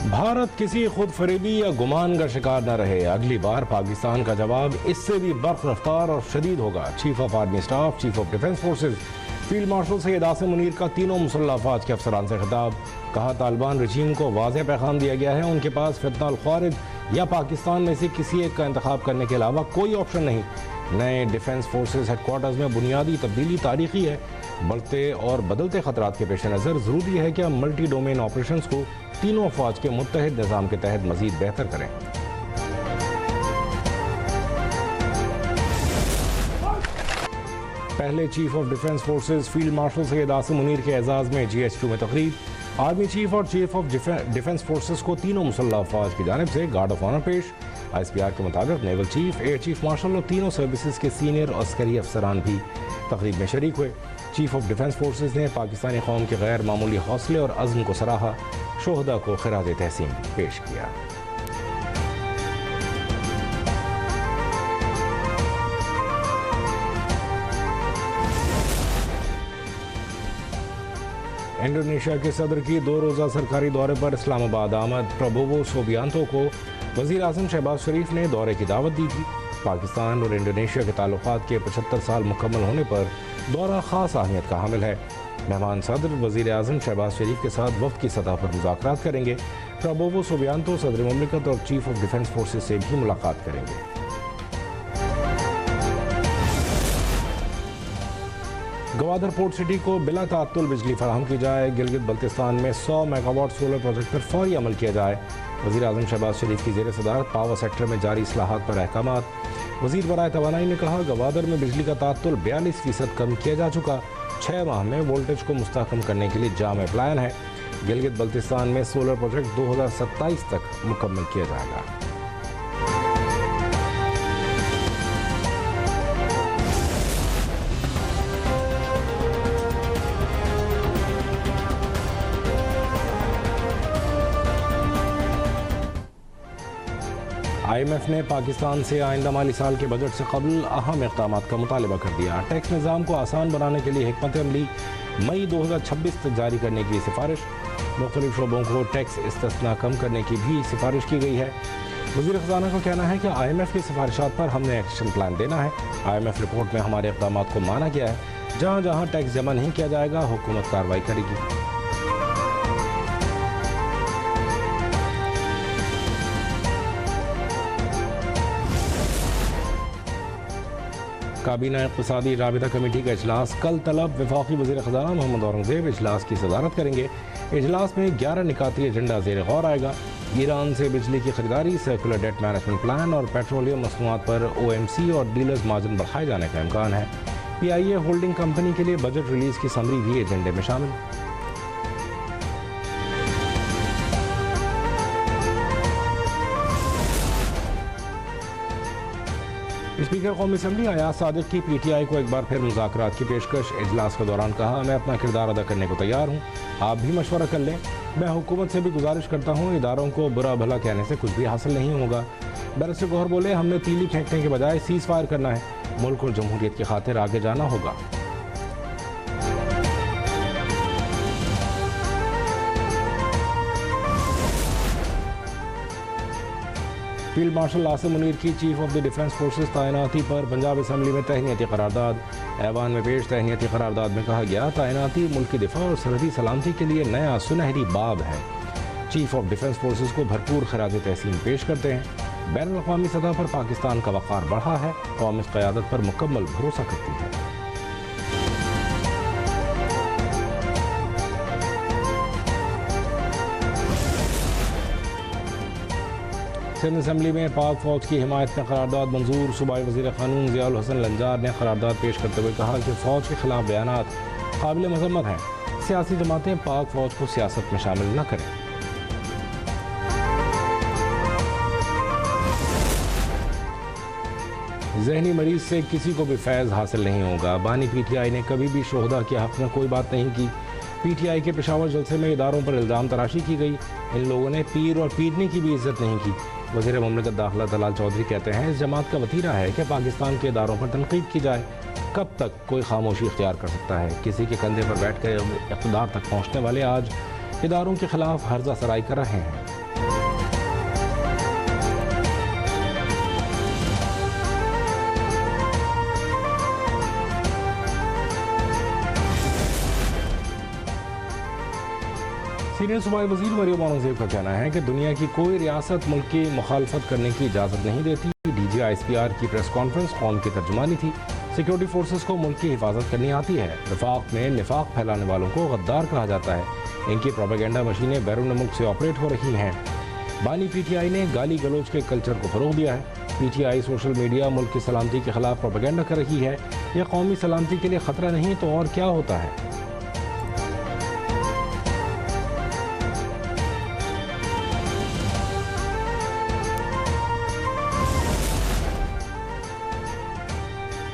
भारत किसी खुद फरेबी या गुमान का शिकार न रहे। अगली बार पाकिस्तान का जवाब इससे भी बर्फ रफ्तार और शदीद होगा। Chief of army staff, chief of defence forces, field marshal Syed Asim Munir का तीनों मुसल्लह अफवाज के अफसरान से खिताब। कहा, तालिबान रजीम को वाज़ेह पैगाम दिया गया है, उनके पास फितना अल ख्वारिज या पाकिस्तान में से किसी एक का इंतखाब करने के अलावा कोई ऑप्शन नहीं। नए डिफेंस फोर्सेज हेडक्वार्टर्स में बुनियादी तब्दीली तारीखी है। बढ़ते और बदलते खतरात के पेश नज़र ज़रूरी है कि हम मल्टी डोमेन ऑपरेशन को तीनों अफवाज के मुत्तहिद निज़ाम के तहत मज़ीद बेहतर करें। पहले chief of defence forces field marshal Syed Asim Munir के एजाज़ में GHQ में तकरीब। आर्मी चीफ और चीफ ऑफ डिफेंस फोर्सेज को तीनों मुसल्लह अफवाज की जानिब से गार्ड ऑफ ऑनर पेश। ISPR के मुताबिक naval chief, air chief marshal और तीनों सर्विसेज के सीनियर अस्करी अफसरान भी तकरीब में शरीक हुए। चीफ ऑफ डिफेंस फोर्सेज ने पाकिस्तानी कौम के गैर मामूली हौसले और अज़्म को सराहा। शोहदा को खिराज तहसीन पेश किया। इंडोनेशिया के सदर की 2 रोज़ा सरकारी दौरे पर इस्लामाबाद आमद प्रबोवो सोबियांतो को वज़ीर आज़म शहबाज शरीफ ने दौरे की दावत दी थी। पाकिस्तान और इंडोनेशिया के ताल्लुकात के 75 साल मुकम्मल होने पर दौरा ख़ास अहमियत का हामिल है। मेहमान सदर वज़ीर आज़म शहबाज शरीफ के साथ वफ़द की सतह पर मुज़ाकरात करेंगे। प्रबोवो सोबियांतो सदर मुमलिकत और चीफ ऑफ डिफेंस फोर्सेज से भी मुलाकात करेंगे। गवादर पोर्ट सिटी को बिला तात्तुल बिजली फराहम की जाए। गिलगित बल्तिस्तान में 100 मेगावाट सोलर प्रोजेक्ट पर फौरी अमल किया जाए। वज़ीर आज़म शहबाज शरीफ की ज़ेर सदारत पावर सेक्टर में जारी इस्लाहात पर अहकामात। वज़ीर बराए तवानाई ने कहा, गवादर में बिजली का तात्तुल 42% कम किया जा चुका। 6 माह में वोल्टेज को मुस्तहकम करने के लिए जाम प्लान है। गिलगित बल्तिस्तान में सोलर प्रोजेक्ट 2027 तक मुकम्मल किया जाएगा। IMF ने पाकिस्तान से आइंदा माली साल के बजट से कबल अहम इक़दाम का मुतालबा कर दिया। टैक्स निज़ाम को आसान बनाने के लिए हिकमत अमली मई 2026 तक जारी करने की सिफारिश। मुख्तलिफ शोबों को टैक्स इस्तिस्ना कम करने की भी सिफारिश की गई है। वज़ीर ख़ज़ाना का कहना है कि IMF की सिफारिशात पर हमने एक्शन प्लान देना है। IMF रिपोर्ट में हमारे इक़दाम को माना गया है। जहाँ जहाँ टैक्स जमा नहीं किया जाएगा, हुकूमत कार्रवाई करेगी। काबीना इक़्तिसादी राबिता कमेटी का इजलास कल तलब। वफाकी वज़ीर ख़ज़ाना मोहम्मद औरंगज़ेब इजलास की सदारत करेंगे। इजलास में 11 निकाती एजेंडा ज़ेर गौर आएगा। ईरान से बिजली की खरीदारी, सर्कुलर डेट मैनेजमेंट प्लान और पेट्रोलियम मसनूआत पर OMC और डीलर्स मार्जिन बढ़ाए जाने का इम्कान है। PIA होल्डिंग कंपनी के लिए बजट रिलीज़ की समरी भी एजेंडे में शामिल। स्पीकर कौमी असम्बली अयाज सादिक की PTI को एक बार फिर मुज़ाकरात की पेशकश। इजलास के दौरान कहा, मैं अपना किरदार अदा करने को तैयार हूँ, आप भी मशवरा कर लें। मैं हुकूमत से भी गुजारिश करता हूँ, इदारों को बुरा भला कहने से कुछ भी हासिल नहीं होगा। बैरिस्टर गौहर बोले, हमने तीली फेंकने के बजाय सीज़ फायर करना है। मुल्क और जमहूरियत की खातिर आगे जाना होगा। फील्ड मार्शल आसिम मुनीर की chief of the defence forces तैनाती पर पंजाब असम्बली में तहनीती करारदाद। ऐवान में पेश तहनीती करारदाद में कहा गया, तैनाती मुल्क की दिफा और सरहदी सलामती के लिए नया सुनहरी बाब है। चीफ ऑफ डिफेंस फोर्सेज को भरपूर खिराज तहसीन पेश करते हैं। बैनुल अक़वामी सतह पर पाकिस्तान का वक़ार बढ़ा है। कौम इस क़यादत पर मुकम्मल भरोसा करती है। सिंध असम्बली में पाक फौज की हिमायत में करारदाद मंजूर। सूबाई वज़ीर क़ानून ज़ियाउल हसन लंजार ने करारदाद पेश करते हुए कहा कि फ़ौज के खिलाफ बयानात काबिल मज़म्मत हैं। सियासी जमातें पाक फौज को सियासत में शामिल न करें। जहनी मरीज से किसी को भी फैज़ हासिल नहीं होगा। बानी PTI ने कभी भी शोहदा के हक़ में कोई बात नहीं की। PTI के पेशावर जलसे में इदारों पर इल्ज़ाम तराशी की गई। इन लोगों ने पीर और पीरनी की भी इज्जत नहीं की। वज़ीर मुमलिकत दाखिला दलाल चौधरी कहते हैं, इस जमात का वतीरा है कि पाकिस्तान के इदारों पर तनकीद की जाए। कब तक कोई खामोशी इख्तियार कर सकता है? किसी के कंधे पर बैठ कर इक़्तिदार तक पहुँचने वाले आज इदारों के खिलाफ हर्जा सराई कर रहे हैं। सीनियर सूबाई वज़ीर मरियम औरंगज़ेब का कहना है कि दुनिया की कोई रियासत मुल्क की मुखालफत करने की इजाज़त नहीं देती। DGISPR की प्रेस कॉन्फ्रेंस कौम की तर्जुमानी थी। सिक्योरिटी फोर्सेस को मुल्क की हिफाजत करनी आती है। वफाक में निफाक फैलाने वालों को गद्दार कहा जाता है। इनकी प्रोपेगेंडा मशीनें बैरून मुल्क से ऑपरेट हो रही हैं। बानी PTI ने गाली गलोच के कल्चर को फ़रोग़ दिया है। PTI सोशल मीडिया मुल्क की सलामती के खिलाफ प्रोपेगेंडा कर रही है। यह कौमी सलामती के लिए ख़तरा नहीं तो और क्या होता है।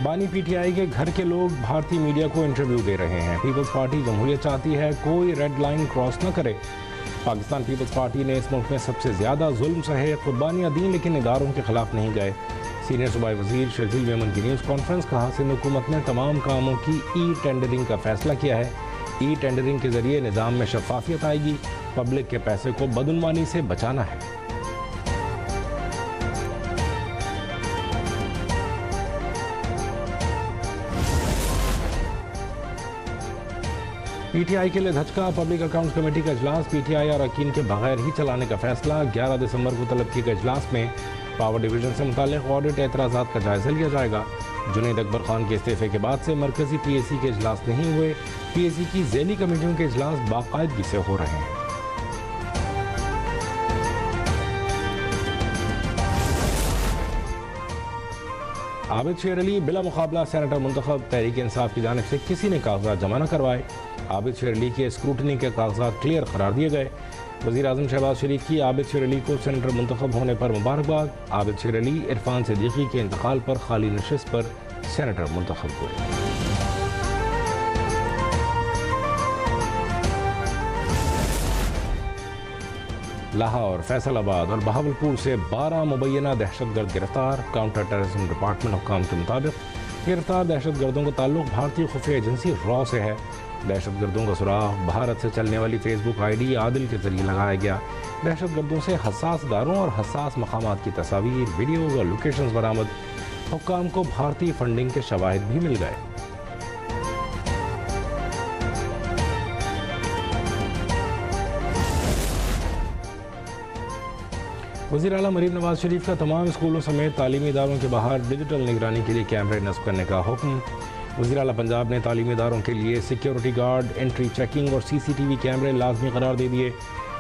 बानी PTI के घर के लोग भारतीय मीडिया को इंटरव्यू दे रहे हैं। पीपल्स पार्टी जमहूरियत चाहती है, कोई रेड लाइन क्रॉस न करे। पाकिस्तान पीपल्स पार्टी ने इस मुल्क में सबसे ज़्यादा जुल्म सहे, कुर्बानियाँ दी, लेकिन इदारों के खिलाफ नहीं गए। सीनियर सूबाई वज़ीर शर्जील मेमन की न्यूज़ कॉन्फ्रेंस। कहा, सिंध हुकूमत ने तमाम कामों की टेंडरिंग का फैसला किया है। टेंडरिंग के ज़रिए निज़ाम में शफाफियत आएगी। पब्लिक के पैसे को बदउनवानी से बचाना है। PTI के लिए धचका। पब्लिक अकाउंट्स कमेटी का इजलास PTI और अरकान के बगैर ही चलाने का फैसला। 11 दिसंबर को तलब किए गए इजलास में पावर डिवीजन से मुताल्लिक़ ऑडिट एतराज़ात का जायज़ा लिया जाएगा। जुनैद अकबर खान के इस्तीफ़े के बाद से मरकज़ी PAC के इजलास नहीं हुए। PAC की ज़ैली कमेटियों के इजलास बाकायदगी से हो रहे हैं। आबिद शेर अली बिला मुकाबला सेनेटर मुंतखब। तहरीक इंसाफ की जानिब से किसी ने कागजात जमा न करवाए। आबिद शेर अली के स्क्रूटनी के कागजात क्लियर करार दिए गए। वज़ीर आज़म शहबाज शरीफ की आबिद शेर अली को सेनेटर मुंतखब होने पर मुबारकबाद। आबिद शेर अली इरफान सिद्दीकी के इंतकाल पर खाली नशिस्त पर सेनेटर मुंतखब हुए। लाहौर, फैसलाबाद और बहावलपुर से 12 मुबैना दहशतगर्द गिरफ्तार। काउंटर टेररिज्म डिपार्टमेंट हुक्काम के मुताबिक गिरफ्तार दहशतगर्दों का ताल्लुक भारतीय खुफिया एजेंसी रॉ से है। दहशतगर्दों का सुराग भारत से चलने वाली फेसबुक ID आदिल के जरिए लगाया गया। दहशतगर्दों से हसास इदारों और हसास मकामात की तस्वीर, वीडियोज़ और लोकेशंस बरामद। हुक्काम को भारतीय फंडिंग के शवाहिद भी मिल गए। वज़ीर आला मरीम नवाज शरीफ का तमाम स्कूलों समेत तालीमी इदारों के बाहर डिजिटल निगरानी के लिए कैमरे नस्ब करने का हुक्म। वज़ीर आला पंजाब ने तालीमी इदारों के लिए सिक्योरिटी गार्ड, एंट्री चेकिंग और CCTV कैमरे लाजमी करार दे दिए।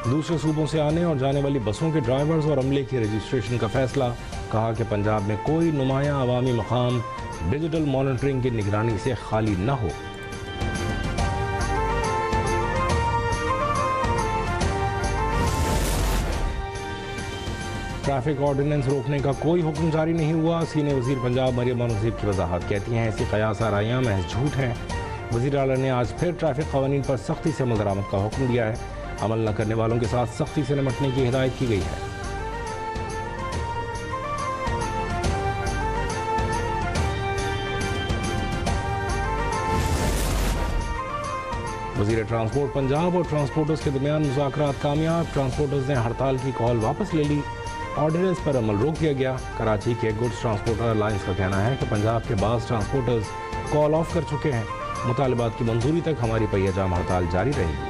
दूसरे सूबों से आने और जाने वाली बसों के ड्राइवर्स और अमले की रजिस्ट्रेशन का फैसला। कहा कि पंजाब में कोई नुमाया अवामी मकाम डिजिटल मॉनिटरिंग की निगरानी से खाली न हो। ट्रैफिक ऑर्डिनेंस रोकने का कोई हुक्म जारी नहीं हुआ। सीनियर वज़ीर पंजाब मरियम औरंगज़ेब की वजाहत। कहती हैं ऐसी कयास आराइयाँ महज झूठ हैं। वज़ीर आला ने आज फिर ट्रैफिक क़वानीन पर सख्ती से अमल दरामद का हुक्म दिया है। अमल न करने वालों के साथ सख्ती से निपटने की हिदायत की गई है। वज़ीर ट्रांसपोर्ट पंजाब और ट्रांसपोर्टर्स के दरमियान मुज़ाकरात कामयाब। ट्रांसपोर्टर्स ने हड़ताल की कॉल वापस ले ली। ऑर्डिनेंस पर अमल रोक दिया गया। कराची के गुड्स ट्रांसपोर्टर अलायंस का कहना है कि पंजाब के बाज़ ट्रांसपोर्टर्स कॉल ऑफ कर चुके हैं। मुतालबात की मंजूरी तक हमारी पहिया जाम हड़ताल जारी रहेगी।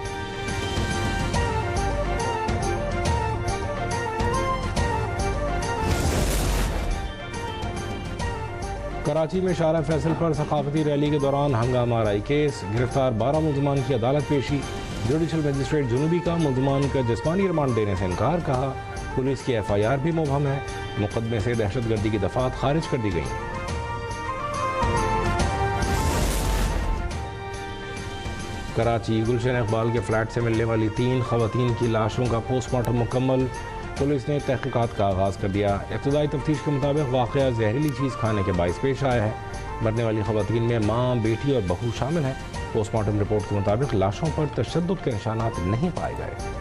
कराची में शारा फैसल पर सकाफती रैली के दौरान हंगामा आराई केस। गिरफ्तार 12 मुल्ज़मान की अदालत पेशी। जुडिशल मजिस्ट्रेट जुनूबी का मुल्ज़मान का जिस्मानी रिमांड देने से इनकार। कहा, पुलिस की FIR भी मुबहम है। मुकदमे से दहशतगर्दी की दफात खारिज कर दी गई। कराची गुलशन इकबाल के फ्लैट से मिलने वाली 3 खवातीन की लाशों का पोस्टमार्टम मुकम्मल। पुलिस ने तहकीकात का आगाज़ कर दिया। इब्तदाई तफ्तीश के मुताबिक वाक़या जहरीली चीज़ खाने के बाइस पेश आया है। मरने वाली खवातीन में माँ, बेटी और बहू शामिल हैं। पोस्टमार्टम रिपोर्ट के मुताबिक लाशों पर तशद्दुद के निशानात नहीं पाए गए।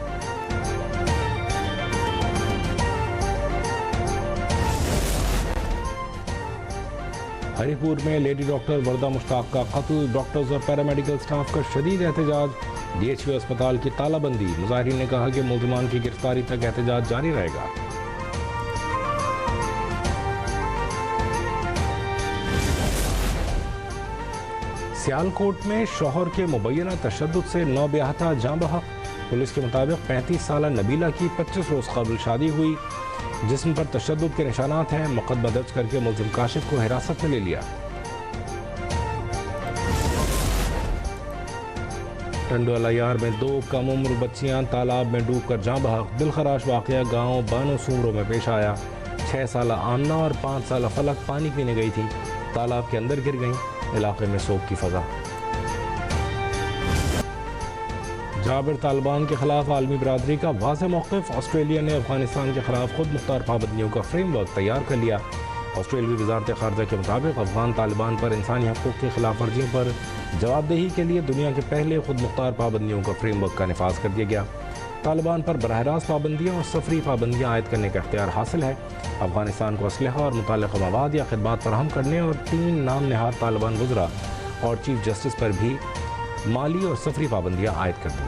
हरीपुर में लेडी डॉक्टर वर्दा मुश्ताक का कत्ल। डॉक्टर्स और पैरामेडिकल स्टाफ का शदीद एहतजाज। DHO अस्पताल की तालाबंदी। मुजाहिरीन ने कहा कि मुल्ज़मान की गिरफ्तारी तक एहतजाज जारी रहेगा। सियालकोट में शौहर के मुबैना तशद्दुद से 9 ब्याहता जाँ बहक। पुलिस के मुताबिक 35 साल नबीला की 25 रोज़ कबल शादी हुई। जिस्म पर तशद्दुद के निशानात हैं। मुकदमा दर्ज करके मुलजिम काशिफ को हिरासत में ले लिया। टंडोला यार में 2 कम उम्र बच्चियां तालाब में डूबकर जाँ बहक। दिलखराश वाक़या गांव बानो सूमरों में पेश आया। 6 साल आमना और 5 साल फलक पानी पीने गई थी, तालाब के अंदर गिर गईं। इलाके में सोग की फजा। जाबिर तालिबान के खिलाफ आलमी बरादरी का वाज़ेह मौक़िफ़। ऑस्ट्रेलिया ने अफगानिस्तान के खिलाफ खुद मुख्तार पाबंदियों का फ्रेमवर्क तैयार कर लिया। ऑस्ट्रेलियाई वज़ारत ख़ारजा के मुताबिक अफगान तालिबान पर इंसानी हक़ूक़ की खिलाफ वर्जियों पर जवाबदेही के लिए दुनिया के पहले खुद मुख्तार पाबंदियों का फ्रेमवर्क का नफाज़ कर दिया गया। तालिबान पर बराह रास्त पाबंदियाँ और सफरी पाबंदियाँ आयद करने का इख्तियार हासिल है। अफगानिस्तान को असलहा और मुतल्लिक़ मवाद या खिदमात फराहम करने और 3 नाम नहाद तालिबान वज़रा और चीफ जस्टिस पर भी माली और सफरी पाबंदियाँ आयद कर दी।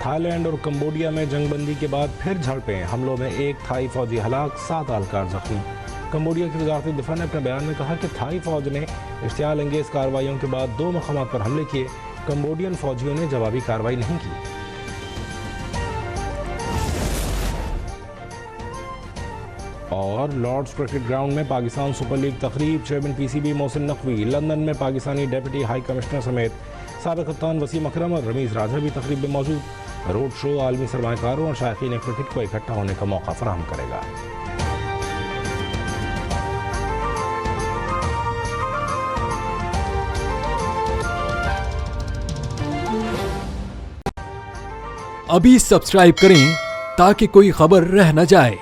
थाईलैंड और कंबोडिया में जंगबंदी के बाद फिर झड़पें। हमलों में 1 थाई फौजी हलाक, 7 एहलकार जख्मी। कंबोडिया की वज़ारत दिफा ने अपने बयान में कहा कि थाई फौज ने इश्तियाल अंगेज़ कार्रवाइयों के बाद 2 मकामात पर हमले किए। कंबोडियन फौजियों ने जवाबी कार्रवाई नहीं की। और लॉर्ड्स क्रिकेट ग्राउंड में पाकिस्तान सुपर लीग तकरीब। Chairman PCB Mohsin Naqvi, London में पाकिस्तानी डेप्यूटी हाई कमिश्नर समेत साबिक़ कप्तान वसीम अकरम और रमीज़ राजा भी तकरीब में मौजूद। रोड शो आलमी सरमायाकारों और शायकीन क्रिकेट को इकट्ठा होने का मौका फराहम करेगा। अभी सब्सक्राइब करें ताकि कोई खबर रह न जाए।